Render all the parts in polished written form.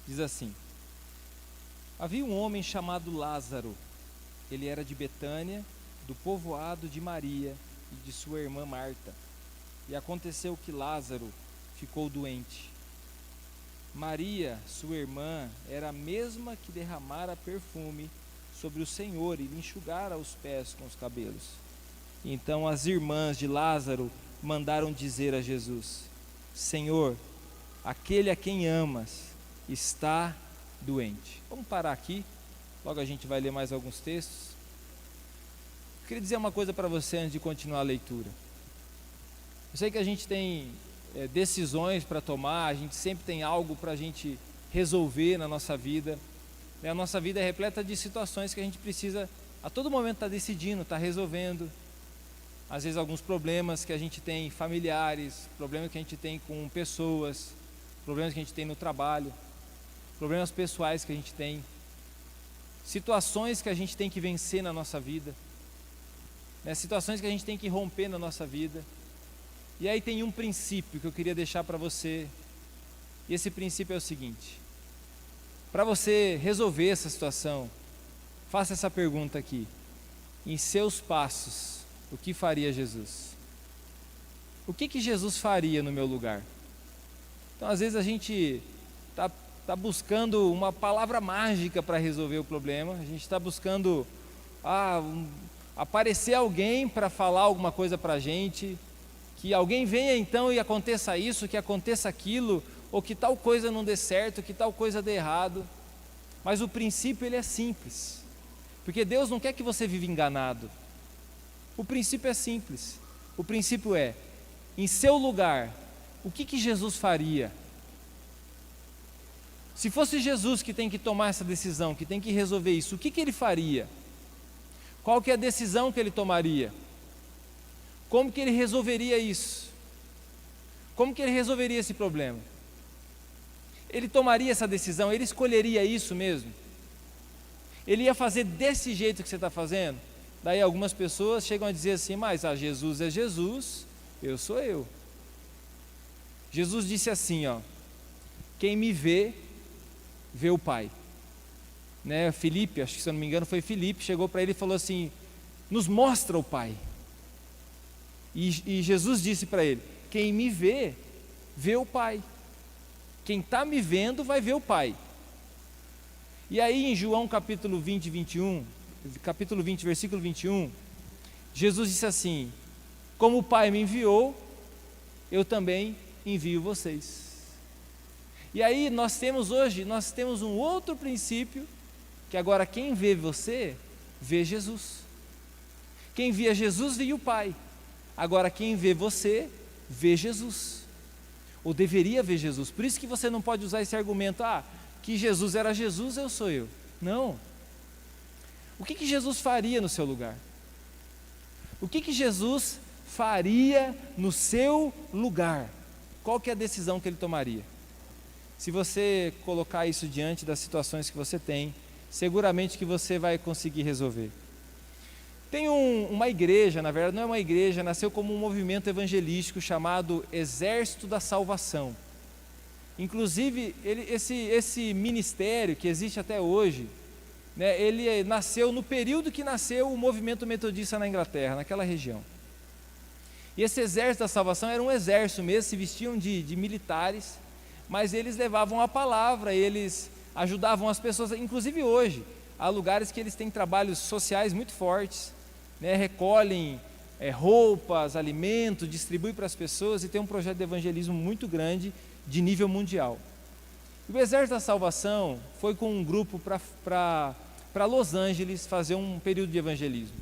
Diz assim: havia um homem chamado Lázaro. Ele era de Betânia, do povoado de Maria e de sua irmã Marta. E aconteceu que Lázaro ficou doente. Maria, sua irmã, era a mesma que derramara perfume sobre o Senhor e lhe enxugara os pés com os cabelos. Então as irmãs de Lázaro mandaram dizer a Jesus: Senhor, aquele a quem amas está doente. Vamos parar aqui, logo a gente vai ler mais alguns textos. Eu queria dizer uma coisa para você antes de continuar a leitura. Eu sei que a gente tem decisões para tomar, a gente sempre tem algo para a gente resolver na nossa vida. A nossa vida é repleta de situações que a gente precisa a todo momento estar decidindo, estar resolvendo. Às vezes alguns problemas que a gente tem familiares, problemas que a gente tem com pessoas, problemas que a gente tem no trabalho, problemas pessoais que a gente tem, situações que a gente tem que vencer na nossa vida, situações que a gente tem que romper na nossa vida. E aí tem um princípio que eu queria deixar para você, e esse princípio é o seguinte: para você resolver essa situação, faça essa pergunta aqui: em seus passos, o que faria Jesus? O que Jesus faria no meu lugar? Então às vezes a gente está buscando uma palavra mágica para resolver o problema, a gente está buscando aparecer alguém para falar alguma coisa para a gente, que alguém venha então e aconteça isso, que aconteça aquilo, ou que tal coisa não dê certo, que tal coisa dê errado. Mas o princípio ele é simples, porque Deus não quer que você viva enganado. O princípio é simples, o princípio é: em seu lugar, o que Jesus faria? Se fosse Jesus que tem que tomar essa decisão, que tem que resolver isso, o que ele faria? Qual que é a decisão que ele tomaria? Como que ele resolveria isso? Como que ele resolveria esse problema? Ele tomaria essa decisão? Ele escolheria isso mesmo? Ele ia fazer desse jeito que você está fazendo? Daí algumas pessoas chegam a dizer assim: mas Jesus é Jesus, eu sou eu. Jesus disse assim, quem me vê, vê o Pai. Filipe, acho que se eu não me engano foi Filipe, chegou para ele e falou assim: nos mostra o Pai. E Jesus disse para ele: quem me vê, vê o Pai. Quem está me vendo vai ver o Pai. E aí em João capítulo 20, versículo 21, Jesus disse assim: como o Pai me enviou, eu também envio vocês. E aí nós temos um outro princípio, que agora quem vê você, vê Jesus. Quem via Jesus, via o Pai. Agora quem vê você, vê Jesus, ou deveria ver Jesus. Por isso que você não pode usar esse argumento: que Jesus era Jesus, eu sou eu. Não. O que Jesus faria no seu lugar? O que Jesus faria no seu lugar? Qual que é a decisão que ele tomaria? Se você colocar isso diante das situações que você tem, seguramente que você vai conseguir resolver. Tem uma igreja, na verdade não é uma igreja, nasceu como um movimento evangelístico chamado Exército da Salvação. Inclusive esse ministério que existe até hoje, ele nasceu no período que nasceu o movimento metodista na Inglaterra, naquela região. E esse Exército da Salvação era um exército mesmo, se vestiam de militares, mas eles levavam a palavra, eles ajudavam as pessoas, inclusive hoje, há lugares que eles têm trabalhos sociais muito fortes, recolhem roupas, alimentos, distribuem para as pessoas e tem um projeto de evangelismo muito grande, de nível mundial. O Exército da Salvação foi com um grupo para Los Angeles fazer um período de evangelismo.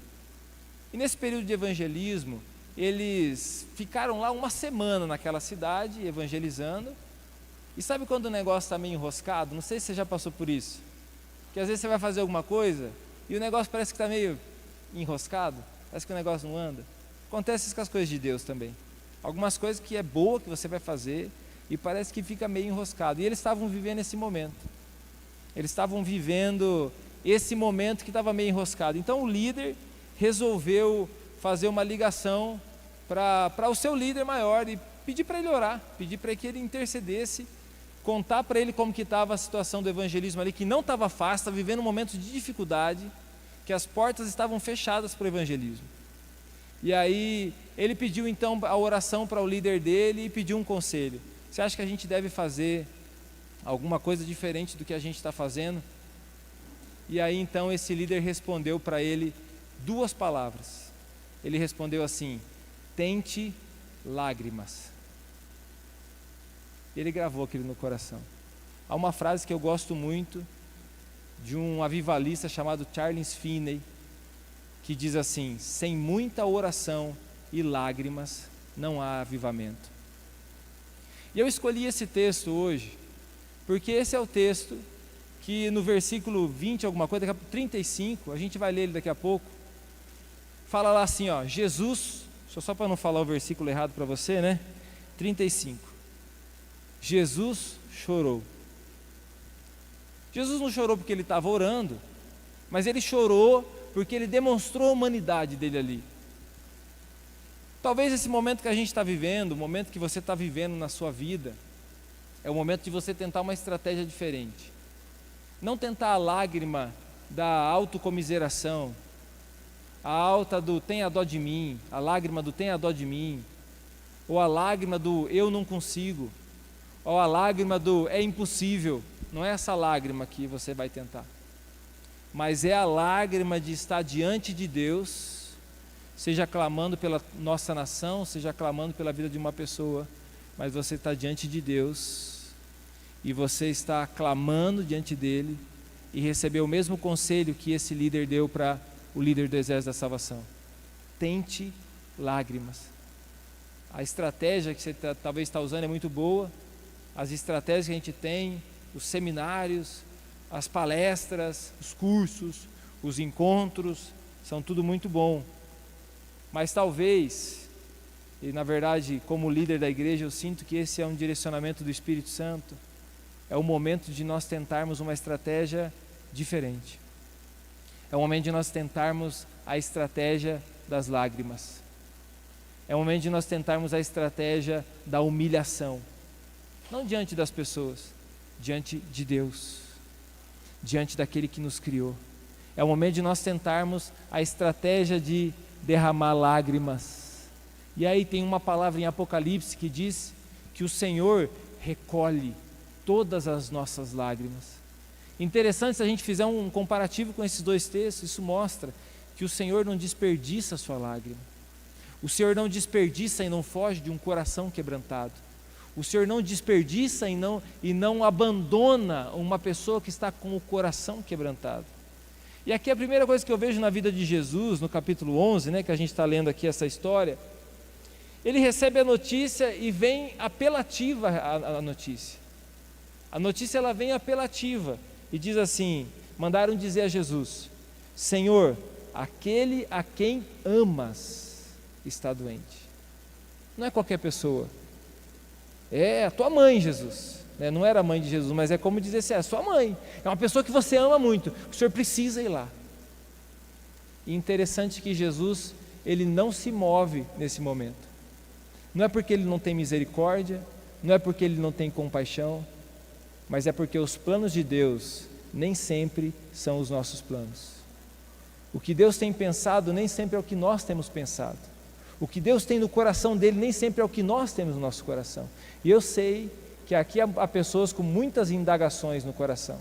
E nesse período de evangelismo, eles ficaram lá uma semana naquela cidade, evangelizando. E sabe quando o negócio está meio enroscado? Não sei se você já passou por isso. Que às vezes você vai fazer alguma coisa e o negócio parece que está meio enroscado, parece que o negócio não anda. Acontece isso com as coisas de Deus também. Algumas coisas que é boa que você vai fazer e parece que fica meio enroscado. E eles estavam vivendo esse momento. Eles estavam vivendo esse momento que estava meio enroscado. Então o líder resolveu fazer uma ligação para o seu líder maior e pedir para ele orar, pedir para que ele intercedesse contar para ele como que estava a situação do evangelismo ali, que não estava fácil, estava vivendo um momento de dificuldade, que as portas estavam fechadas para o evangelismo. E aí ele pediu então a oração para o líder dele e pediu um conselho. Você acha que a gente deve fazer alguma coisa diferente do que a gente está fazendo? E aí então esse líder respondeu para ele 2 palavras. Ele respondeu assim: tente lágrimas. Ele gravou aquilo no coração. Há uma frase que eu gosto muito, de um avivalista chamado Charles Finney, que diz assim: sem muita oração e lágrimas não há avivamento. E eu escolhi esse texto hoje, porque esse é o texto que no versículo 20, alguma coisa, 35, a gente vai ler ele daqui a pouco, fala lá assim, ó, Jesus, só para não falar o versículo errado para você, né? 35. Jesus chorou. Jesus não chorou porque ele estava orando, mas ele chorou porque ele demonstrou a humanidade dele ali. Talvez esse momento que a gente está vivendo, o momento que você está vivendo na sua vida, é o momento de você tentar uma estratégia diferente. Não tentar a lágrima da autocomiseração, a alta do tenha dó de mim, a lágrima do tenha dó de mim, ou a lágrima do eu não consigo, ou a lágrima do é impossível. Não é essa lágrima que você vai tentar, mas é a lágrima de estar diante de Deus, seja clamando pela nossa nação, seja clamando pela vida de uma pessoa, mas você está diante de Deus, e você está clamando diante dele, e recebeu o mesmo conselho que esse líder deu para o líder do Exército da Salvação: tente lágrimas. A estratégia que você talvez está usando é muito boa, as estratégias que a gente tem, os seminários, as palestras, os cursos, os encontros, são tudo muito bom. Mas talvez, e na verdade como líder da igreja eu sinto que esse é um direcionamento do Espírito Santo, é o momento de nós tentarmos uma estratégia diferente. É o momento de nós tentarmos a estratégia das lágrimas. É o momento de nós tentarmos a estratégia da humilhação. Não diante das pessoas, diante de Deus, diante daquele que nos criou. É o momento de nós tentarmos a estratégia de derramar lágrimas. E aí tem uma palavra em Apocalipse que diz que o Senhor recolhe todas as nossas lágrimas. Interessante, se a gente fizer um comparativo com esses 2 textos, isso mostra que o Senhor não desperdiça a sua lágrima. O Senhor não desperdiça e não foge de um coração quebrantado. O Senhor não desperdiça e não abandona uma pessoa que está com o coração quebrantado. E aqui a primeira coisa que eu vejo na vida de Jesus, no capítulo 11, né, que a gente está lendo aqui essa história, ele recebe a notícia e vem apelativa a notícia. A notícia ela vem apelativa e diz assim, mandaram dizer a Jesus: Senhor, aquele a quem amas está doente. Não é qualquer pessoa. É a tua mãe, Jesus, né? Não era a mãe de Jesus, mas é como dizer assim, é a sua mãe, é uma pessoa que você ama muito, o Senhor precisa ir lá. E interessante que Jesus, ele não se move nesse momento. Não é porque ele não tem misericórdia, não é porque ele não tem compaixão, mas é porque os planos de Deus nem sempre são os nossos planos. O que Deus tem pensado nem sempre é o que nós temos pensado. O que Deus tem no coração dele nem sempre é o que nós temos no nosso coração. E eu sei que aqui há pessoas com muitas indagações no coração,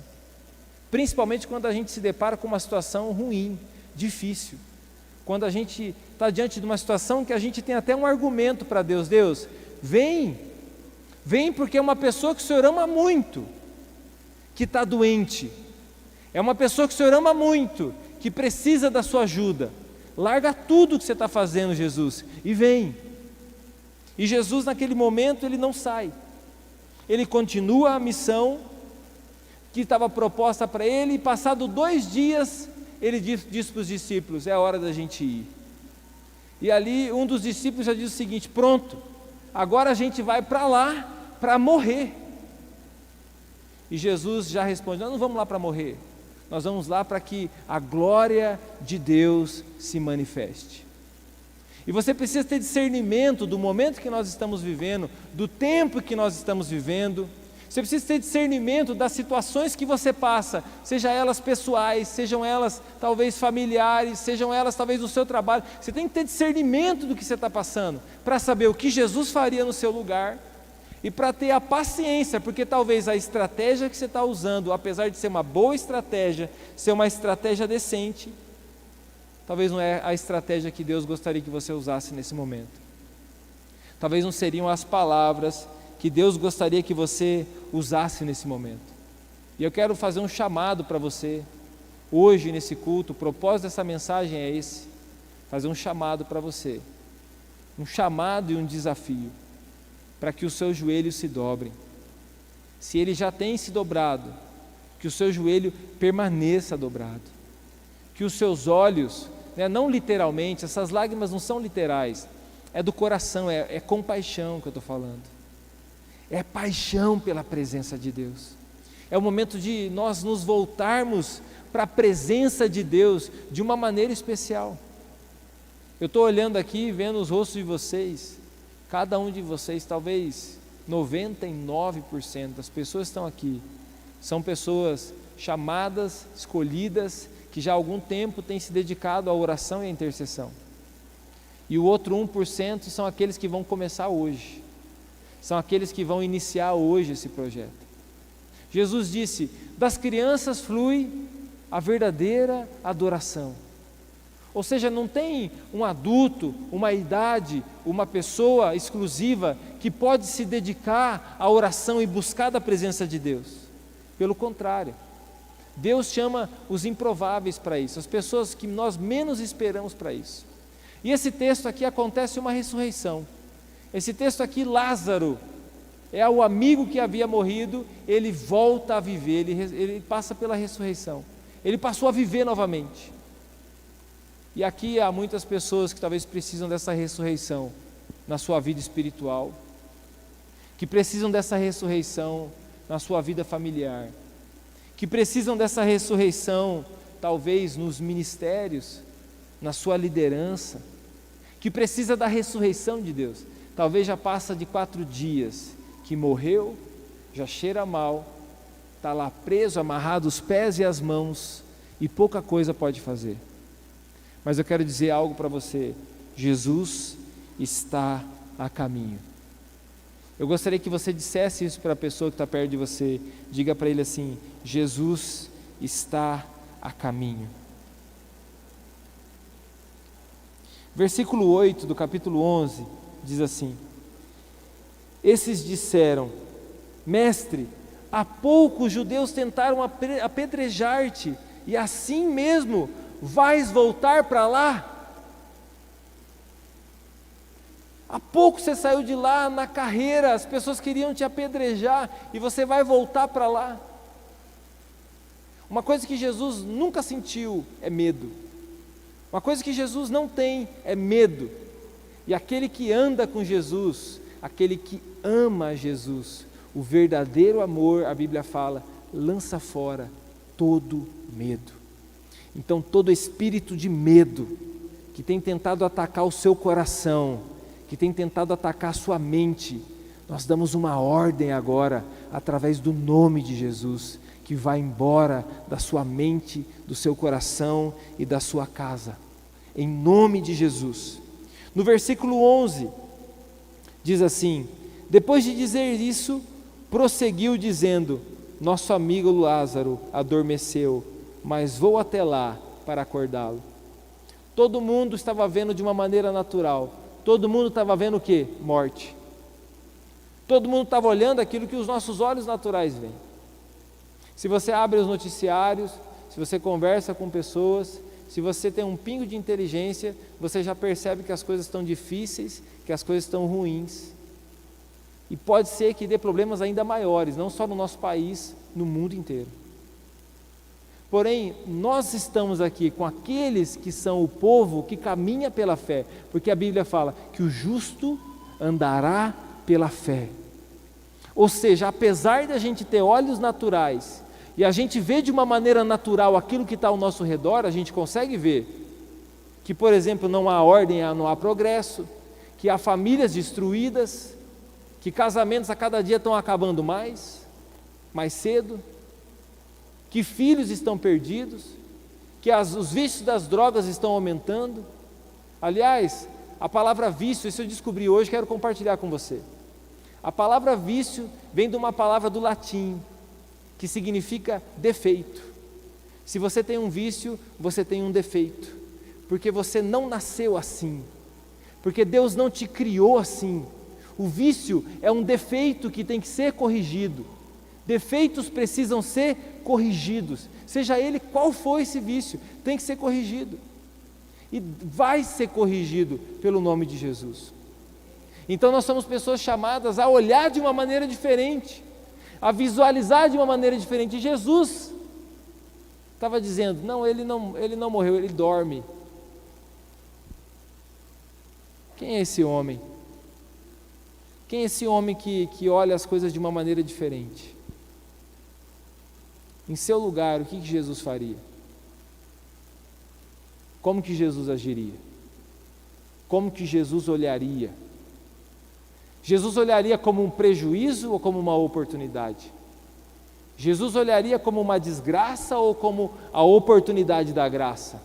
principalmente quando a gente se depara com uma situação ruim, difícil, quando a gente está diante de uma situação que a gente tem até um argumento para Deus: Deus, vem porque é uma pessoa que o Senhor ama muito, que está doente, é uma pessoa que o Senhor ama muito, que precisa da sua ajuda. Larga tudo que você está fazendo, Jesus, e vem. E Jesus naquele momento ele não sai, ele continua a missão que estava proposta para ele, e passado 2 dias ele diz para os discípulos: é hora da gente ir. E ali um dos discípulos já diz o seguinte: pronto, agora a gente vai para lá para morrer. E Jesus já responde: nós não vamos lá para morrer, nós vamos lá para que a glória de Deus se manifeste. E você precisa ter discernimento do momento que nós estamos vivendo, do tempo que nós estamos vivendo. Você precisa ter discernimento das situações que você passa, seja elas pessoais, sejam elas talvez familiares, sejam elas talvez no seu trabalho. Você tem que ter discernimento do que você está passando, para saber o que Jesus faria no seu lugar e para ter a paciência, porque talvez a estratégia que você está usando, apesar de ser uma boa estratégia, ser uma estratégia decente, talvez não é a estratégia que Deus gostaria que você usasse nesse momento. Talvez não seriam as palavras que Deus gostaria que você usasse nesse momento. E eu quero fazer um chamado para você, hoje nesse culto. O propósito dessa mensagem é esse, fazer um chamado para você, um chamado e um desafio, para que os seus joelhos se dobrem. Se ele já tem se dobrado, que o seu joelho permaneça dobrado, que os seus olhos, não literalmente, essas lágrimas não são literais, é do coração, é compaixão que eu estou falando. É paixão pela presença de Deus. É o momento de nós nos voltarmos para a presença de Deus de uma maneira especial. Eu estou olhando aqui, vendo os rostos de vocês, cada um de vocês, talvez 99% das pessoas que estão aqui, são pessoas chamadas, escolhidas, que já há algum tempo têm se dedicado à oração e à intercessão. E o outro 1% são aqueles que vão começar hoje. São aqueles que vão iniciar hoje esse projeto. Jesus disse: das crianças flui a verdadeira adoração. Ou seja, não tem um adulto, uma idade, uma pessoa exclusiva que pode se dedicar à oração e buscar da presença de Deus. Pelo contrário, Deus chama os improváveis para isso, as pessoas que nós menos esperamos para isso. E esse texto aqui acontece uma ressurreição. Esse texto aqui, Lázaro, é o amigo que havia morrido, ele volta a viver, ele passa pela ressurreição, ele passou a viver novamente. E aqui há muitas pessoas que talvez precisam dessa ressurreição na sua vida espiritual, que precisam dessa ressurreição na sua vida familiar, que precisam dessa ressurreição talvez nos ministérios, na sua liderança, que precisa da ressurreição de Deus. Talvez já passa de 4 dias que morreu, já cheira mal, está lá preso, amarrado os pés e as mãos, e pouca coisa pode fazer. Mas eu quero dizer algo para você: Jesus está a caminho. Eu gostaria que você dissesse isso para a pessoa que está perto de você. Diga para ele assim: Jesus está a caminho. Versículo 8 do capítulo 11 diz assim: esses disseram: mestre, há pouco os judeus tentaram apedrejar-te, e assim mesmo vais voltar para lá? Há pouco você saiu de lá na carreira, as pessoas queriam te apedrejar, e você vai voltar para lá? Uma coisa que Jesus nunca sentiu é medo. Uma coisa que Jesus não tem é medo. E aquele que anda com Jesus, aquele que ama Jesus, o verdadeiro amor, a Bíblia fala, lança fora todo medo. Então todo espírito de medo que tem tentado atacar o seu coração, que tem tentado atacar a sua mente, nós damos uma ordem agora, através do nome de Jesus, que vai embora da sua mente, do seu coração e da sua casa, em nome de Jesus. No versículo 11, diz assim: depois de dizer isso, prosseguiu dizendo: nosso amigo Lázaro adormeceu, mas vou até lá para acordá-lo. Todo mundo estava vendo de uma maneira natural, todo mundo estava vendo o quê? Morte. Todo mundo estava olhando aquilo que os nossos olhos naturais veem. Se você abre os noticiários, se você conversa com pessoas, se você tem um pingo de inteligência, você já percebe que as coisas estão difíceis, que as coisas estão ruins. E pode ser que dê problemas ainda maiores, não só no nosso país, no mundo inteiro. Porém, nós estamos aqui com aqueles que são o povo que caminha pela fé, porque a Bíblia fala que o justo andará pela fé. Ou seja, apesar de a gente ter olhos naturais, e a gente vê de uma maneira natural aquilo que está ao nosso redor, a gente consegue ver que, por exemplo, não há ordem, não há progresso, que há famílias destruídas, que casamentos a cada dia estão acabando mais, mais cedo, que filhos estão perdidos, que os vícios das drogas estão aumentando. Aliás, a palavra vício, isso eu descobri hoje, quero compartilhar com você. A palavra vício vem de uma palavra do latim, que significa defeito. Se você tem um vício, você tem um defeito, porque você não nasceu assim, porque Deus não te criou assim. O vício é um defeito que tem que ser corrigido. Defeitos precisam ser corrigidos, seja ele qual for esse vício, tem que ser corrigido, e vai ser corrigido pelo nome de Jesus. Então nós somos pessoas chamadas a olhar de uma maneira diferente, a visualizar de uma maneira diferente. Jesus estava dizendo, não, ele não morreu, ele dorme. Quem é esse homem? Quem é esse homem que olha as coisas de uma maneira diferente? Em seu lugar, o que Jesus faria? Como que Jesus agiria? Como que Jesus olharia? Jesus olharia como um prejuízo ou como uma oportunidade? Jesus olharia como uma desgraça ou como a oportunidade da graça?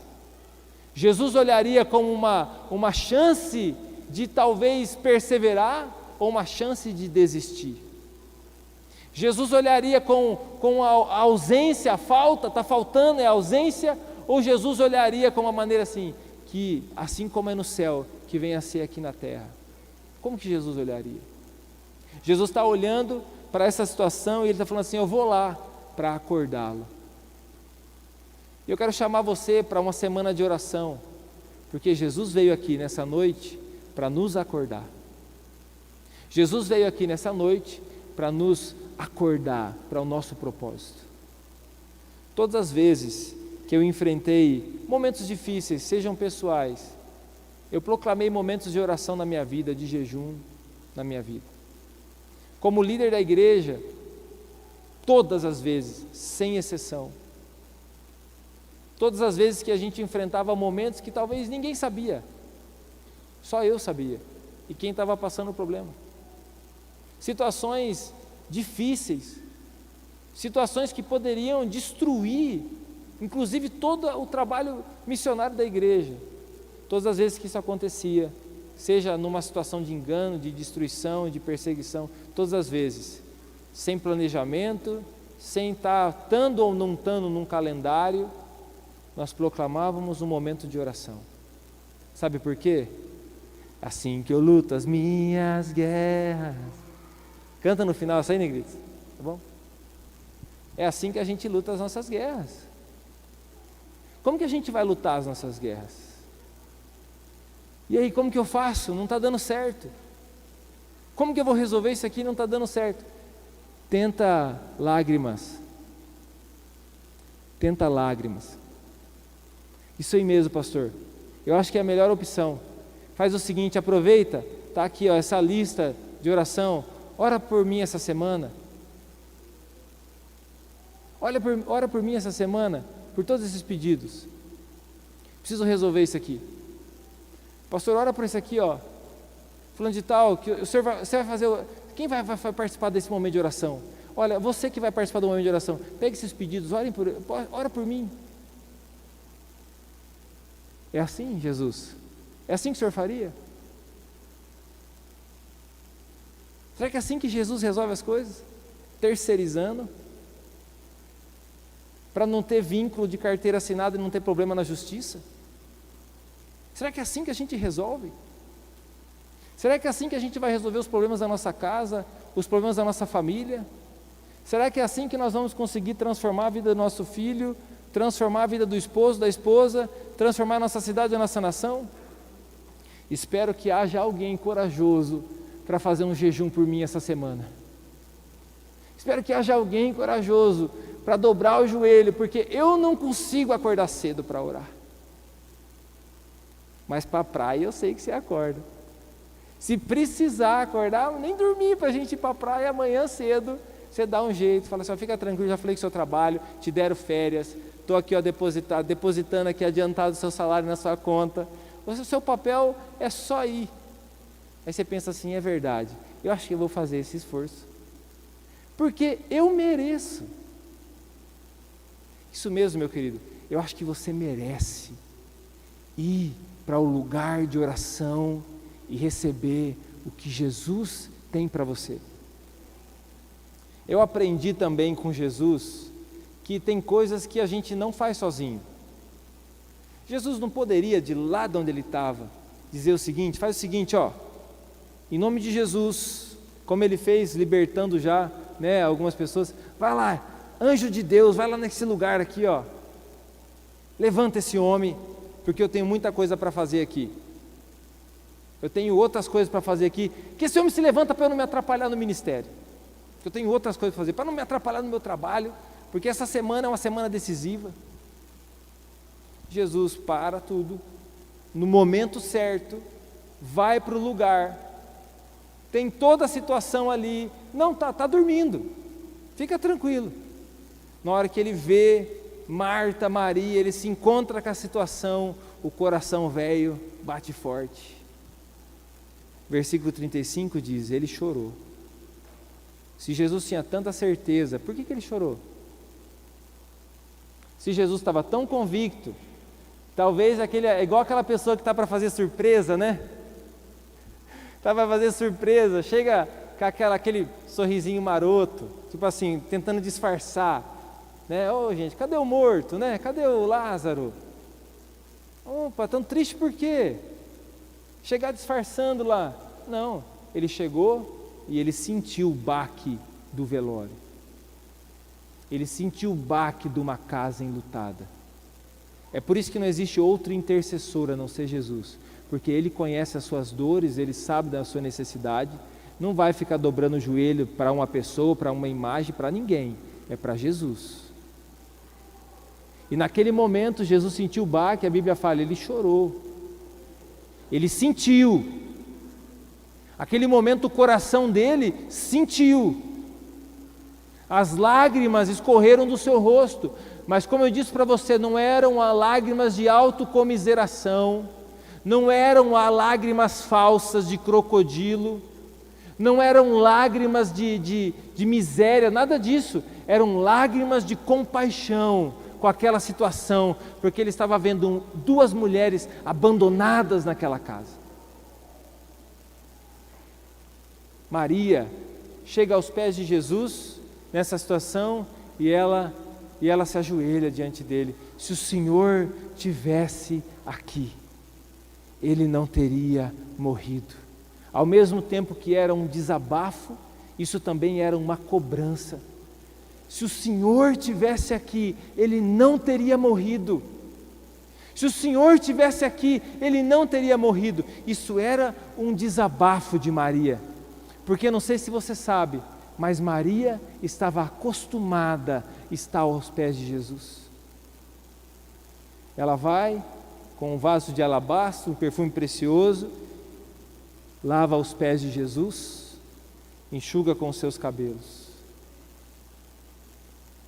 Jesus olharia como uma chance de talvez perseverar ou uma chance de desistir? Jesus olharia com a ausência, a falta, está faltando, é a ausência, ou Jesus olharia com uma maneira assim, que assim como é no céu, que venha a ser aqui na terra? Como que Jesus olharia? Jesus está olhando para essa situação e Ele está falando assim, eu vou lá para acordá-lo. Eu quero chamar você para uma semana de oração, porque Jesus veio aqui nessa noite para nos acordar. Jesus veio aqui nessa noite para nos acordar para o nosso propósito. Todas as vezes que eu enfrentei momentos difíceis, sejam pessoais, eu proclamei momentos de oração na minha vida, de jejum na minha vida. Como líder da igreja, todas as vezes, sem exceção, todas as vezes que a gente enfrentava momentos que talvez ninguém sabia, só eu sabia, e quem estava passando o problema. Situações difíceis, situações que poderiam destruir, inclusive todo o trabalho missionário da igreja. Todas as vezes que isso acontecia, seja numa situação de engano, de destruição, de perseguição, todas as vezes, sem planejamento, sem estar estando ou não estando num calendário, nós proclamávamos um momento de oração. Sabe por quê? Assim que eu luto as minhas guerras. Canta no final essa aí, Negrito, tá bom? É assim que a gente luta as nossas guerras. Como que a gente vai lutar as nossas guerras? E aí, como que eu faço? Não está dando certo. Como que eu vou resolver isso aqui? Não está dando certo. Tenta lágrimas. Tenta lágrimas. Isso aí mesmo, pastor. Eu acho que é a melhor opção. Faz o seguinte, aproveita, está aqui ó, essa lista de oração. Ora por mim essa semana. Ora por mim essa semana, por todos esses pedidos. Preciso resolver isso aqui. Pastor, ora por isso aqui, ó. Falando de tal, que você vai fazer. Quem vai participar desse momento de oração? Olha, você que vai participar do momento de oração, pegue esses pedidos, ora por mim. É assim, Jesus? É assim que o Senhor faria? Será que é assim que Jesus resolve as coisas? Terceirizando? Para não ter vínculo de carteira assinada e não ter problema na justiça? Será que é assim que a gente resolve? Será que é assim que a gente vai resolver os problemas da nossa casa, os problemas da nossa família? Será que é assim que nós vamos conseguir transformar a vida do nosso filho, transformar a vida do esposo, da esposa, transformar a nossa cidade, a nossa nação? Espero que haja alguém corajoso para fazer um jejum por mim essa semana. Espero que haja alguém corajoso para dobrar o joelho, porque eu não consigo acordar cedo para orar. Mas para a praia eu sei que você acorda. Se precisar acordar, nem dormir para a gente ir para a praia amanhã cedo, você dá um jeito, fala assim, ó, fica tranquilo, já falei que seu trabalho, te deram férias, estou aqui ó, depositando aqui adiantado o seu salário na sua conta. O seu papel é só ir. Aí você pensa assim, é verdade, eu acho que eu vou fazer esse esforço. porque eu mereço. Isso mesmo, meu querido, eu acho que você merece ir para o lugar de oração e receber o que Jesus tem para você. Eu aprendi também com Jesus que tem coisas que a gente não faz sozinho. Jesus não poderia, de lá de onde ele estava, dizer o seguinte: faz o seguinte, em nome de Jesus, como ele fez libertando já, algumas pessoas, vai lá, anjo de Deus, vai lá nesse lugar aqui, levanta esse homem, porque eu tenho muita coisa para fazer aqui. Eu tenho outras coisas para fazer aqui, que esse homem se levanta para eu não me atrapalhar no ministério. Eu tenho outras coisas para fazer, para não me atrapalhar no meu trabalho, porque essa semana é uma semana decisiva. Jesus para tudo, no momento certo, vai para o lugar, tem toda a situação ali, não, está dormindo, fica tranquilo. Na hora que ele vê Marta, Maria, ele se encontra com a situação, o coração velho bate forte. Versículo 35 diz, ele chorou. Se Jesus tinha tanta certeza, por que ele chorou? Se Jesus estava tão convicto, talvez é igual aquela pessoa que está para fazer surpresa, Está para fazer surpresa, chega com aquele sorrisinho maroto, tipo assim, tentando disfarçar, gente, cadê o morto, Cadê o Lázaro? Opa, tão triste por quê? Chegar disfarçando lá. Não, ele chegou e ele sentiu o baque do velório. Ele sentiu o baque de uma casa enlutada. É por isso que não existe outro intercessor a não ser Jesus, porque ele conhece as suas dores, ele sabe da sua necessidade, não vai ficar dobrando o joelho para uma pessoa, para uma imagem, para ninguém, é para Jesus. E naquele momento Jesus sentiu o baque, a Bíblia fala, ele chorou, ele sentiu, aquele momento o coração dele sentiu, as lágrimas escorreram do seu rosto, mas como eu disse para você, não eram lágrimas de autocomiseração, não eram lágrimas falsas de crocodilo, não eram lágrimas de miséria, nada disso, eram lágrimas de compaixão com aquela situação, porque ele estava vendo duas mulheres abandonadas naquela casa. Maria chega aos pés de Jesus nessa situação e ela se ajoelha diante dele. Se o Senhor tivesse aqui, ele não teria morrido. Ao mesmo tempo que era um desabafo, isso também era uma cobrança. Se o Senhor tivesse aqui, ele não teria morrido. Se o Senhor tivesse aqui, ele não teria morrido. Isso era um desabafo de Maria, porque não sei se você sabe, mas Maria estava acostumada a estar aos pés de Jesus. Ela vai com um vaso de alabastro, um perfume precioso, lava os pés de Jesus, enxuga com os seus cabelos.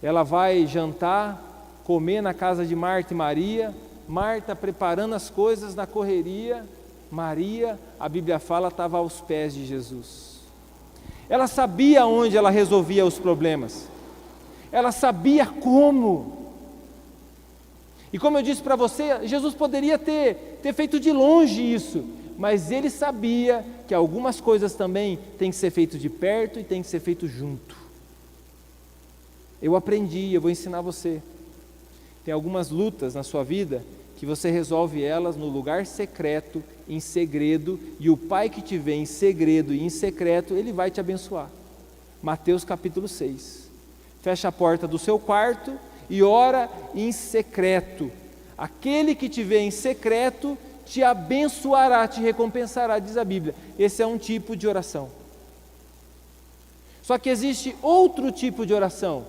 Ela vai jantar, comer na casa de Marta e Maria, Marta preparando as coisas na correria, Maria, a Bíblia fala, estava aos pés de Jesus. Ela sabia onde ela resolvia os problemas, ela sabia como. E como eu disse para você, Jesus poderia ter feito de longe isso, mas ele sabia que algumas coisas também têm que ser feitas de perto e têm que ser feito junto. Eu aprendi, eu vou ensinar você. Tem algumas lutas na sua vida que você resolve elas no lugar secreto, em segredo, e o Pai que te vê em segredo e em secreto, Ele vai te abençoar. Mateus capítulo 6. Fecha a porta do seu quarto e ora em secreto. Aquele que te vê em secreto te abençoará, te recompensará, diz a Bíblia. Esse é um tipo de oração. Só que existe outro tipo de oração.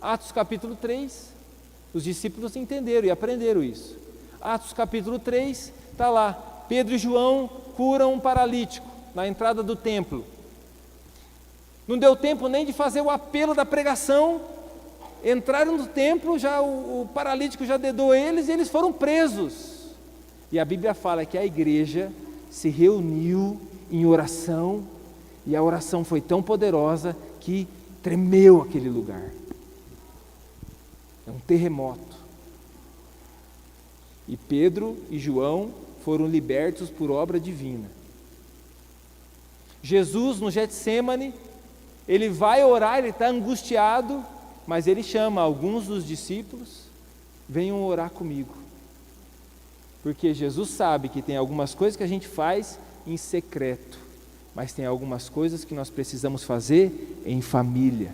Atos capítulo 3, os discípulos entenderam e aprenderam isso. Atos capítulo 3, está lá, Pedro e João curam um paralítico na entrada do templo. Não deu tempo nem de fazer o apelo da pregação, entraram no templo, já o paralítico já dedou eles e eles foram presos. E a Bíblia fala que a igreja se reuniu em oração, e a oração foi tão poderosa que Tremeu aquele lugar. É um terremoto. E Pedro e João foram libertos por obra divina. Jesus, no Getsêmani, ele vai orar, ele está angustiado, mas ele chama alguns dos discípulos: venham orar comigo. Porque Jesus sabe que tem algumas coisas que a gente faz em secreto, mas tem algumas coisas que nós precisamos fazer em família.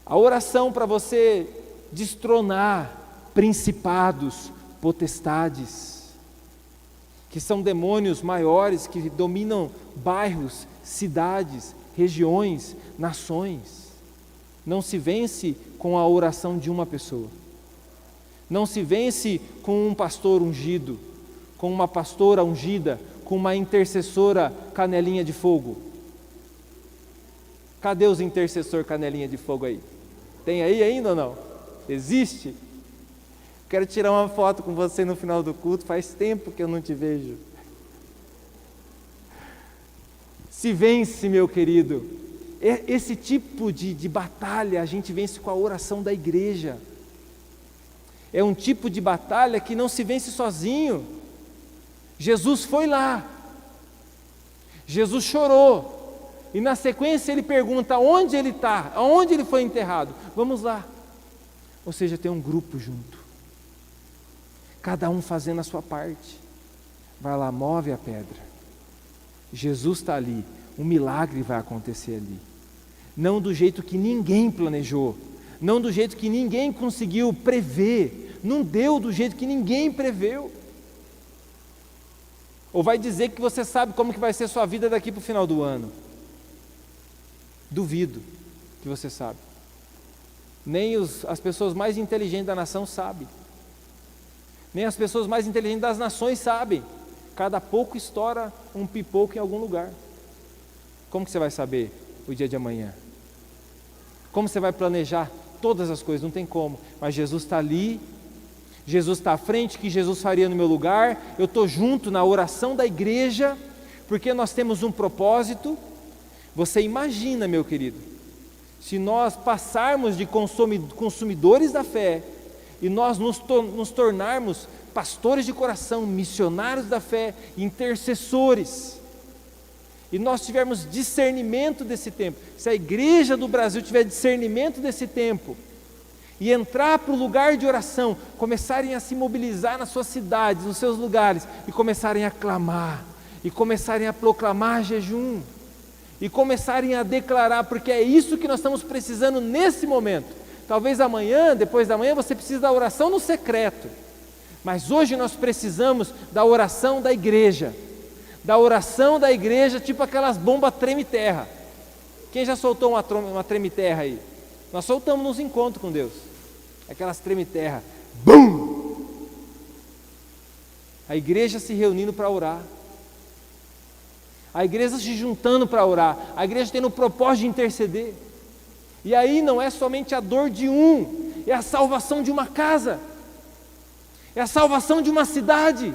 A oração para você destronar principados, potestades, que são demônios maiores que dominam bairros, cidades, regiões, nações. Não se vence com a oração de uma pessoa. Não se vence com um pastor ungido, com uma pastora ungida, com uma intercessora canelinha de fogo. Cadê os intercessor canelinha de fogo aí? Tem aí ainda ou não? Existe? Quero tirar uma foto com você no final do culto, faz tempo que eu não te vejo. Se vence, meu querido, esse tipo de batalha a gente vence com a oração da igreja. É um tipo de batalha que não se vence sozinho. Jesus foi lá, Jesus chorou, e na sequência ele pergunta onde ele está, aonde ele foi enterrado. Vamos lá. Ou seja, tem um grupo junto, cada um fazendo a sua parte. Vai lá, move a pedra. Jesus está ali, um milagre vai acontecer ali. Não do jeito que ninguém planejou, não do jeito que ninguém conseguiu prever, não deu do jeito que ninguém preveu. Ou vai dizer que você sabe como que vai ser sua vida daqui para o final do ano. Duvido que você sabe. Nem as pessoas mais inteligentes da nação sabem. Nem as pessoas mais inteligentes das nações sabem. Cada pouco estoura um pipoco em algum lugar. Como que você vai saber o dia de amanhã? Como você vai planejar todas as coisas? Não tem como. Mas Jesus está ali, Jesus está à frente, o que Jesus faria no meu lugar. Eu estou junto na oração da igreja, porque nós temos um propósito. Você imagina, meu querido, se nós passarmos de consumidores da fé, e nós nos tornarmos pastores de coração, missionários da fé, intercessores, e nós tivermos discernimento desse tempo, se a igreja do Brasil tiver discernimento desse tempo, e entrar para o lugar de oração, começarem a se mobilizar nas suas cidades, nos seus lugares, e começarem a clamar, e começarem a proclamar jejum, e começarem a declarar, porque é isso que nós estamos precisando nesse momento. Talvez amanhã, depois da manhã, você precise da oração no secreto, mas hoje nós precisamos da oração da igreja, tipo aquelas bombas treme-terra. Quem já soltou uma treme-terra aí? Nós soltamos nos encontros com Deus, aquelas treme-terra, BUM! A igreja se reunindo para orar, a igreja se juntando para orar, a igreja tendo o propósito de interceder. E aí não é somente a dor de um, é a salvação de uma casa, é a salvação de uma cidade.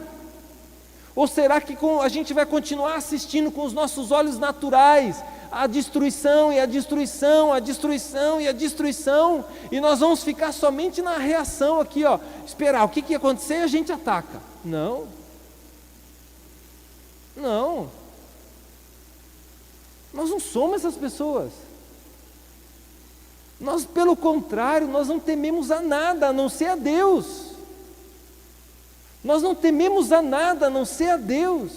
Ou será que a gente vai continuar assistindo com os nossos olhos naturais a destruição e a destruição, a destruição e a destruição, e nós vamos ficar somente na reação aqui, ó, esperar o que ia acontecer e a gente ataca? Não. Nós não somos essas pessoas. Nós, pelo contrário, nós não tememos a nada a não ser a Deus. Nós não tememos a nada a não ser a Deus.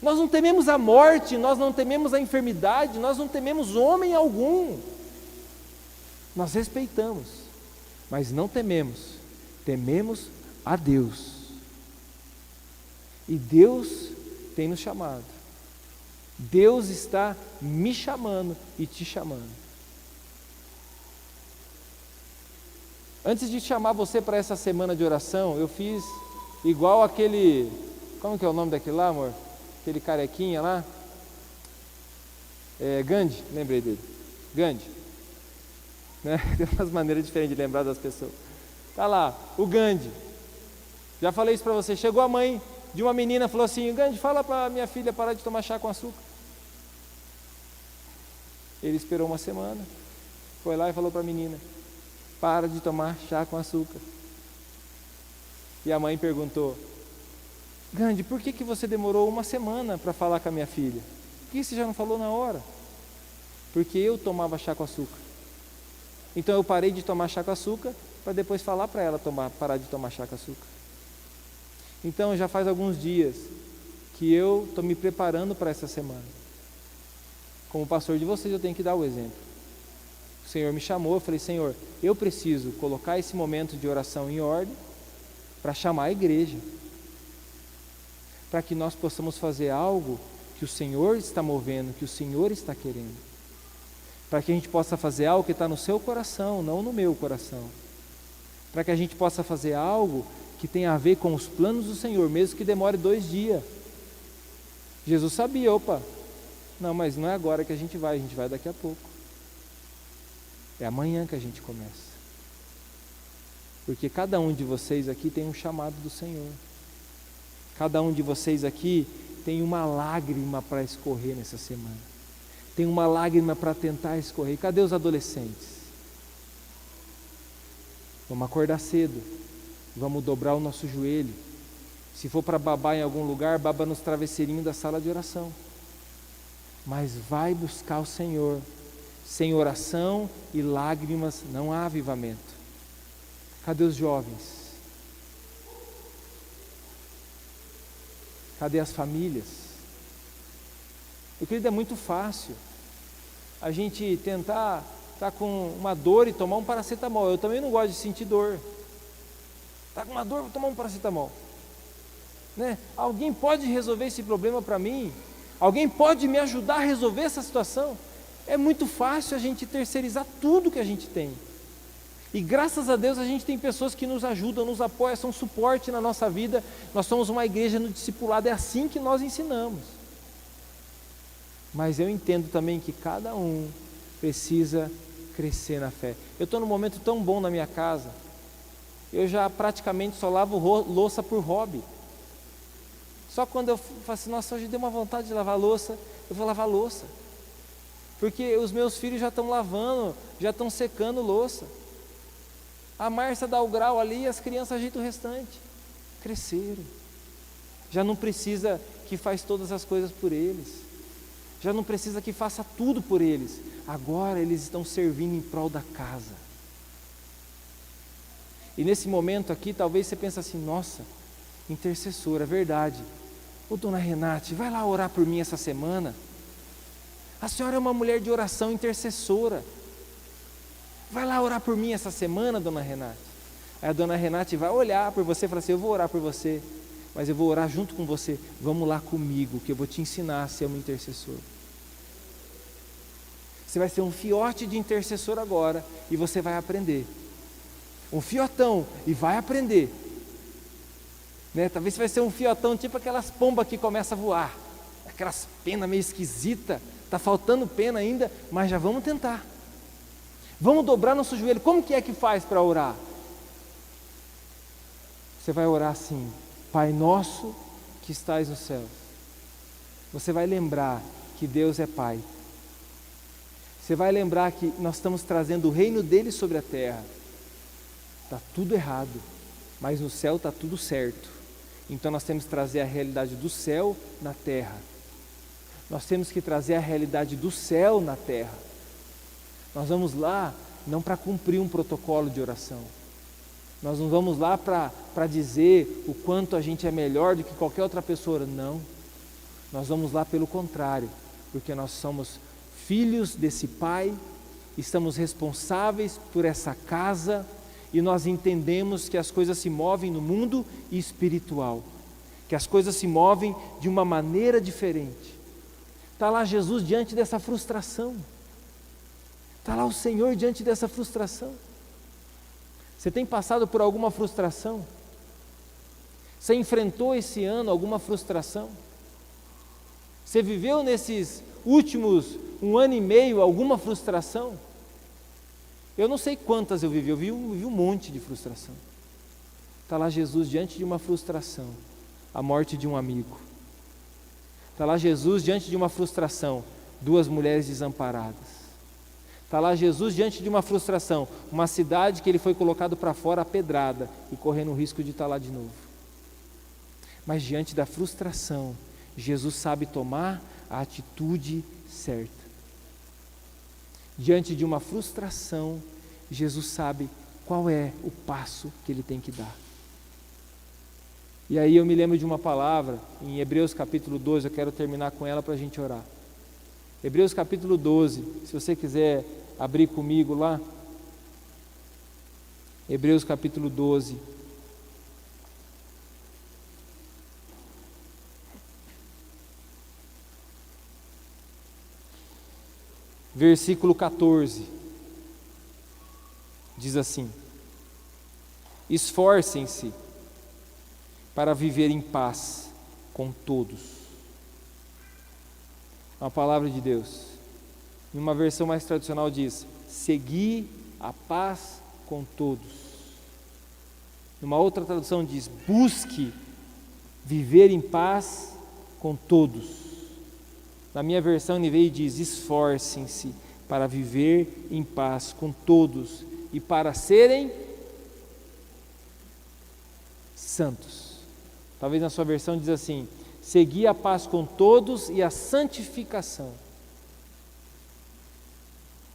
Nós não tememos a morte, nós não tememos a enfermidade, nós não tememos homem algum. Nós respeitamos, mas não tememos. Tememos a Deus. E Deus tem nos chamado. Deus está me chamando e te chamando. Antes de chamar você para essa semana de oração, eu fiz igual aquele, como que é o nome daquele lá, amor? Aquele carequinha lá, Gandhi, lembrei dele, Gandhi, né? Tem umas maneiras diferentes de lembrar das pessoas. Tá lá, o Gandhi, já falei isso para você, chegou a mãe de uma menina, falou assim: Gandhi, fala para minha filha parar de tomar chá com açúcar. Ele esperou uma semana, foi lá e falou para a menina: para de tomar chá com açúcar. E a mãe perguntou: Gandhi, por que você demorou uma semana para falar com a minha filha? Por que você já não falou na hora? Porque eu tomava chá com açúcar. Então eu parei de tomar chá com açúcar para depois falar para ela parar de tomar chá com açúcar. Então já faz alguns dias que eu estou me preparando para essa semana. Como pastor de vocês, eu tenho que dar o exemplo. O Senhor me chamou, eu falei: Senhor, eu preciso colocar esse momento de oração em ordem para chamar a igreja, para que nós possamos fazer algo que o Senhor está movendo, que o Senhor está querendo, para que a gente possa fazer algo que está no seu coração, não no meu coração, para que a gente possa fazer algo que tenha a ver com os planos do Senhor, mesmo que demore 2 dias. Jesus sabia: opa, não, mas não é agora que a gente vai daqui a pouco. É amanhã que a gente começa. Porque cada um de vocês aqui tem um chamado do Senhor. Cada um de vocês aqui tem uma lágrima para escorrer nessa semana. Tem uma lágrima para tentar escorrer. Cadê os adolescentes? Vamos acordar cedo. Vamos dobrar o nosso joelho. Se for para babar em algum lugar, baba nos travesseirinhos da sala de oração. Mas vai buscar o Senhor. Sem oração e lágrimas não há avivamento. Cadê os jovens? Cadê as famílias? Meu querido, é muito fácil a gente tentar estar com uma dor e tomar um paracetamol. Eu também não gosto de sentir dor. Está com uma dor, vou tomar um paracetamol. Né? Alguém pode resolver esse problema para mim? Alguém pode me ajudar a resolver essa situação? É muito fácil a gente terceirizar tudo que a gente tem. E graças a Deus a gente tem pessoas que nos ajudam, nos apoiam, são suporte na nossa vida. Nós somos uma igreja no discipulado, é assim que nós ensinamos. Mas eu entendo também que cada um precisa crescer na fé. Eu estou num momento tão bom na minha casa, eu já praticamente só lavo louça por hobby. Só quando eu falo assim: nossa, hoje deu uma vontade de lavar louça, eu vou lavar louça. Porque os meus filhos já estão lavando, já estão secando louça. A Márcia dá o grau ali e as crianças ajeitam o restante. Cresceram. Já não precisa que faz todas as coisas por eles. Já não precisa que faça tudo por eles. Agora eles estão servindo em prol da casa. E nesse momento aqui, talvez você pense assim: nossa, intercessora, é verdade. Ô dona Renate, vai lá orar por mim essa semana. A senhora é uma mulher de oração, intercessora. Vai lá orar por mim essa semana, dona Renate. Aí a dona Renate vai olhar por você e falar assim: eu vou orar por você, mas eu vou orar junto com você. Vamos lá comigo, que eu vou te ensinar a ser um intercessor. Você vai ser um fiote de intercessor agora e você vai aprender. Um fiotão e vai aprender. Né? Talvez você vai ser um fiotão tipo aquelas pombas que começam a voar. Aquelas penas meio esquisitas. Está faltando pena ainda, mas já vamos tentar. Vamos dobrar nosso joelho. Como que é que faz para orar? Você vai orar assim: Pai nosso que estais no céu. Você vai lembrar que Deus é Pai. Você vai lembrar que nós estamos trazendo o reino dele sobre a terra. Está tudo errado, mas no céu está tudo certo. Então nós temos que trazer a realidade do céu na terra. Nós temos que trazer a realidade do céu na terra. Nós vamos lá não para cumprir um protocolo de oração. Nós não vamos lá para dizer o quanto a gente é melhor do que qualquer outra pessoa. Não. Nós vamos lá pelo contrário, porque nós somos filhos desse Pai, estamos responsáveis por essa casa e nós entendemos que as coisas se movem no mundo espiritual, que as coisas se movem de uma maneira diferente. Está lá Jesus diante dessa frustração. Está lá o Senhor diante dessa frustração. Você tem passado por alguma frustração? Você enfrentou esse ano alguma frustração? Você viveu nesses últimos 1 ano e meio alguma frustração? Eu não sei quantas eu vi um monte de frustração. Está lá Jesus diante de uma frustração, a morte de um amigo. Está lá Jesus diante de uma frustração, 2 mulheres desamparadas. Está lá Jesus diante de uma frustração, uma cidade que ele foi colocado para fora a pedrada e correndo o risco de estar lá de novo. Mas diante da frustração, Jesus sabe tomar a atitude certa. Diante de uma frustração, Jesus sabe qual é o passo que ele tem que dar. E aí eu me lembro de uma palavra, em Hebreus capítulo 12, eu quero terminar com ela para a gente orar. Hebreus capítulo 12, se você quiser abrir comigo lá. Hebreus capítulo 12. Versículo 14. Diz assim: esforcem-se para viver em paz com todos. Uma palavra de Deus. Em uma versão mais tradicional diz: segui a paz com todos. Numa outra tradução diz: busque viver em paz com todos. Na minha versão NVI diz: esforcem-se para viver em paz com todos e para serem santos. Talvez na sua versão diz assim: segui a paz com todos e a santificação.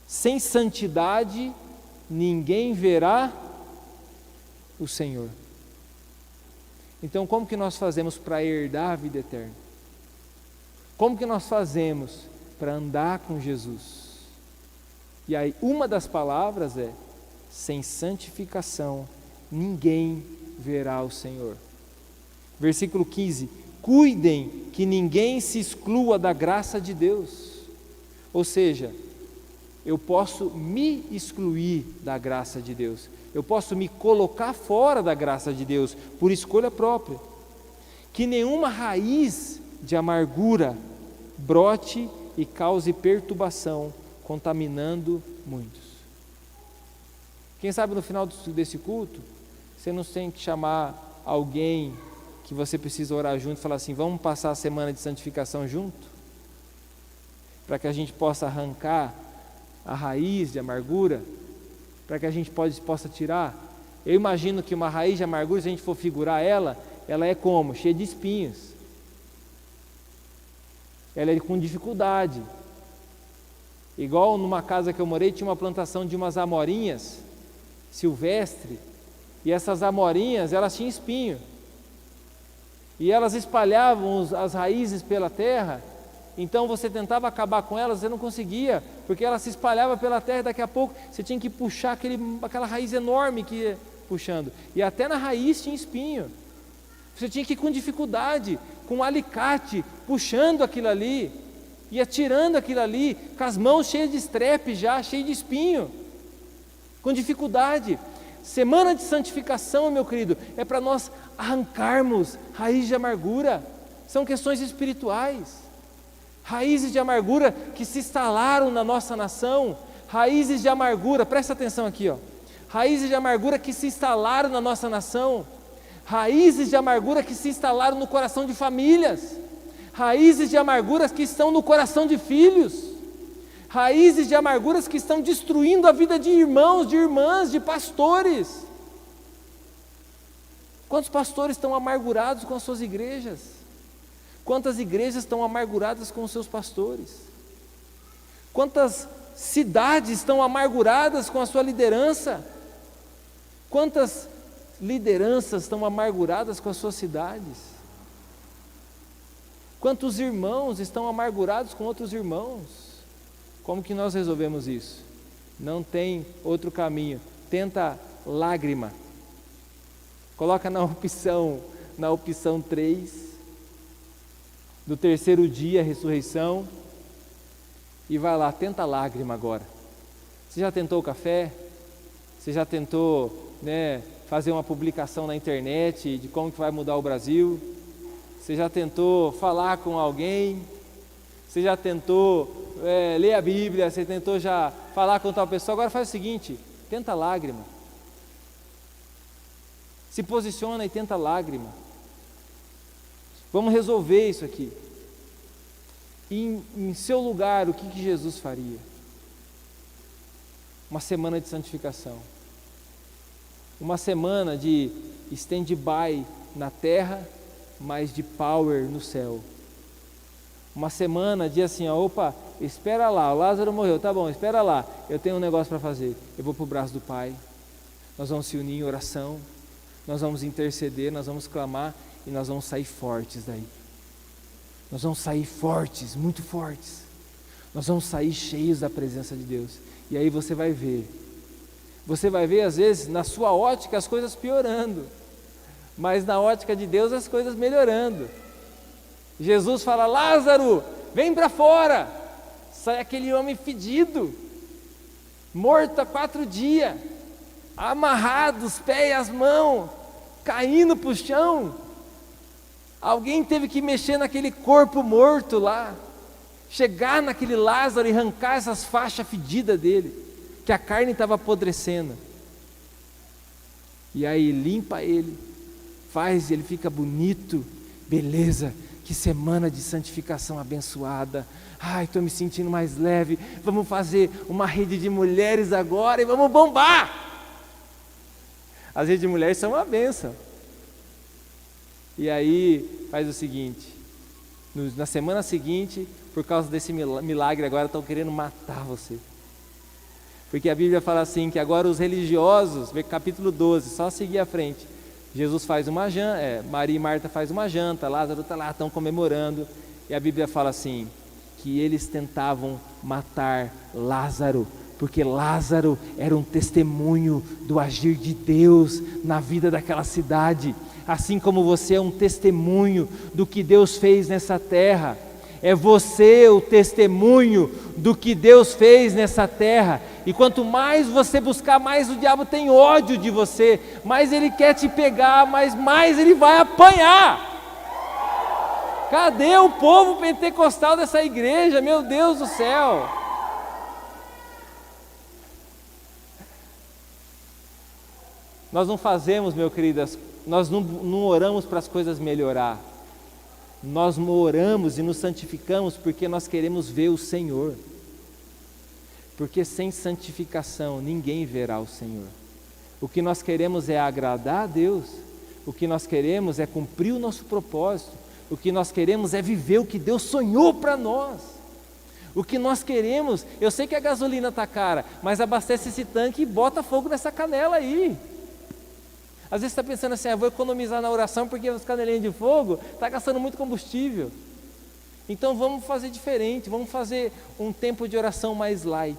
Sem santidade ninguém verá o Senhor. Então, como que nós fazemos para herdar a vida eterna? Como que nós fazemos para andar com Jesus? E aí, uma das palavras é: sem santificação ninguém verá o Senhor. Versículo 15: cuidem que ninguém se exclua da graça de Deus. Ou seja, eu posso me excluir da graça de Deus, eu posso me colocar fora da graça de Deus, por escolha própria. Que nenhuma raiz de amargura brote e cause perturbação, contaminando muitos. Quem sabe no final desse culto, você não tem que chamar alguém que você precisa orar junto e falar assim: vamos passar a semana de santificação junto? Para que a gente possa arrancar a raiz de amargura, para que a gente possa tirar. Eu imagino que uma raiz de amargura, se a gente for figurar ela é como? Cheia de espinhos. Ela é com dificuldade. Igual numa casa que eu morei, tinha uma plantação de umas amorinhas silvestre, e essas amorinhas, elas tinham espinho. E elas espalhavam as raízes pela terra. Então você tentava acabar com elas, você não conseguia, porque ela se espalhava pela terra e daqui a pouco você tinha que puxar aquela raiz enorme que ia puxando. E até na raiz tinha espinho. Você tinha que ir com dificuldade, com um alicate, puxando aquilo ali, ia tirando aquilo ali, com as mãos cheias de estrepe já, cheio de espinho, com dificuldade. Semana de santificação, meu querido, é para nós arrancarmos raiz de amargura. São questões espirituais. Raízes de amargura que se instalaram na nossa nação, raízes de amargura, presta atenção aqui, ó. Raízes de amargura que se instalaram na nossa nação, raízes de amargura que se instalaram no coração de famílias, raízes de amarguras que estão no coração de filhos, raízes de amarguras que estão destruindo a vida de irmãos, de irmãs, de pastores. Quantos pastores estão amargurados com as suas igrejas? Quantas igrejas estão amarguradas com os seus pastores? Quantas cidades estão amarguradas com a sua liderança? Quantas lideranças estão amarguradas com as suas cidades? Quantos irmãos estão amargurados com outros irmãos? Como que nós resolvemos isso? Não tem outro caminho. Tenta lágrima. Coloca na opção 3, do terceiro dia, ressurreição, e vai lá, tenta lágrima agora. Você já tentou o café? Você já tentou, fazer uma publicação na internet de como que vai mudar o Brasil? Você já tentou falar com alguém? Você já tentou ler a Bíblia? Você tentou já falar com tal pessoa? Agora faz o seguinte, tenta lágrima. Se posiciona e tenta lágrima. Vamos resolver isso aqui. Em seu lugar, o que Jesus faria? uma semana de santificação, uma semana de stand-by na terra, mas de power no céu. Uma semana de assim, ó, opa, espera lá, o Lázaro morreu, tá bom, espera lá, eu tenho um negócio para fazer, eu vou para o braço do Pai, nós vamos se unir em oração, nós vamos interceder, nós vamos clamar e nós vamos sair fortes daí. Nós vamos sair fortes, muito fortes. Nós vamos sair cheios da presença de Deus. E aí você vai ver às vezes na sua ótica as coisas piorando, mas na ótica de Deus as coisas melhorando. Jesus fala: Lázaro, vem para fora. Sai aquele homem fedido, morto há 4 dias, amarrado os pés e as mãos, caindo para o chão. Alguém teve que mexer naquele corpo morto lá, chegar naquele Lázaro e arrancar essas faixas fedidas dele, que a carne estava apodrecendo. E aí limpa ele, faz ele fica bonito, beleza, que semana de santificação abençoada. Ai, estou me sentindo mais leve, vamos fazer uma rede de mulheres agora e vamos bombar. As redes de mulheres são uma bênção. E aí faz o seguinte, na semana seguinte, por causa desse milagre agora estão querendo matar você. Porque a Bíblia fala assim, que agora os religiosos, vê capítulo 12, só seguir à frente. Jesus faz uma janta, Maria e Marta faz uma janta, Lázaro está lá, estão comemorando. E a Bíblia fala assim, que eles tentavam matar Lázaro, porque Lázaro era um testemunho do agir de Deus na vida daquela cidade. Assim como você é um testemunho do que Deus fez nessa terra, é você o testemunho do que Deus fez nessa terra. E quanto mais você buscar, mais o diabo tem ódio de você, mais ele quer te pegar, mas mais ele vai apanhar. Cadê o povo pentecostal dessa igreja? Meu Deus do céu! Nós não fazemos, meu queridas, nós não oramos para as coisas melhorar. Nós oramos e nos santificamos porque nós queremos ver o Senhor. Porque sem santificação ninguém verá o Senhor. O que nós queremos é agradar a Deus. O que nós queremos é cumprir o nosso propósito. O que nós queremos é viver o que Deus sonhou para nós. O que nós queremos, eu sei que a gasolina está cara, mas abastece esse tanque e bota fogo nessa canela aí. Às vezes você está pensando assim, vou economizar na oração porque os canelinhos de fogo está gastando muito combustível. Então vamos fazer diferente, vamos fazer um tempo de oração mais light.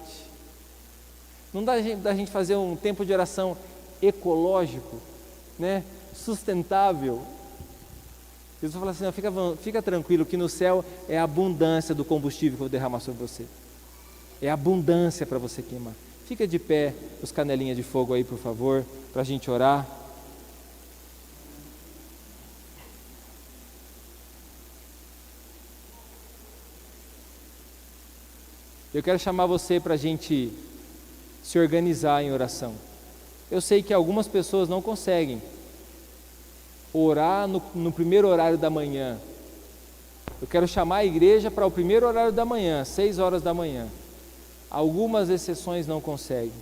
Não dá da gente fazer um tempo de oração ecológico, né? Sustentável. Jesus fala assim, fica tranquilo que no céu é a abundância do combustível que eu vou derramar sobre você. É abundância para você queimar. Fica de pé, os canelinhas de fogo aí, por favor, para a gente orar. Eu quero chamar você para a gente se organizar em oração. Eu sei que algumas pessoas não conseguem orar no primeiro horário da manhã. Eu quero chamar a igreja para o primeiro horário da manhã, 6 horas da manhã. Algumas exceções não conseguem.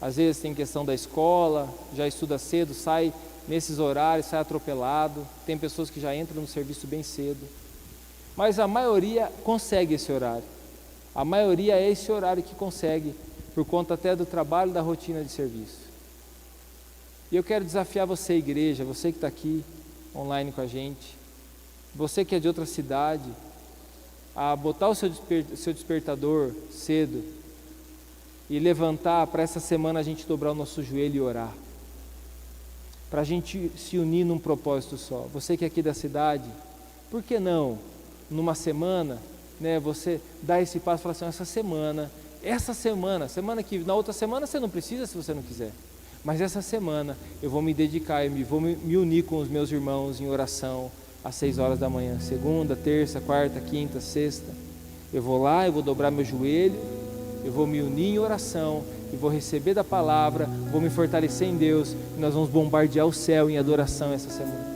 Às vezes tem questão da escola, já estuda cedo, sai nesses horários, sai atropelado. Tem pessoas que já entram no serviço bem cedo. Mas a maioria consegue esse horário. A maioria é esse horário que consegue, por conta até do trabalho, da rotina de serviço. E eu quero desafiar você, igreja, você que está aqui online com a gente, você que é de outra cidade, a botar o seu despertador cedo e levantar para essa semana a gente dobrar o nosso joelho e orar, para a gente se unir num propósito só. Você que é aqui da cidade, por que não, numa semana, né, você dá esse passo e fala assim, essa semana que na outra semana você não precisa se você não quiser, mas essa semana eu vou me dedicar, vou me unir com os meus irmãos em oração às 6 horas da manhã, segunda, terça, quarta, quinta, sexta, eu vou lá, eu vou dobrar meu joelho, eu vou me unir em oração e vou receber da palavra, vou me fortalecer em Deus e nós vamos bombardear o céu em adoração essa semana.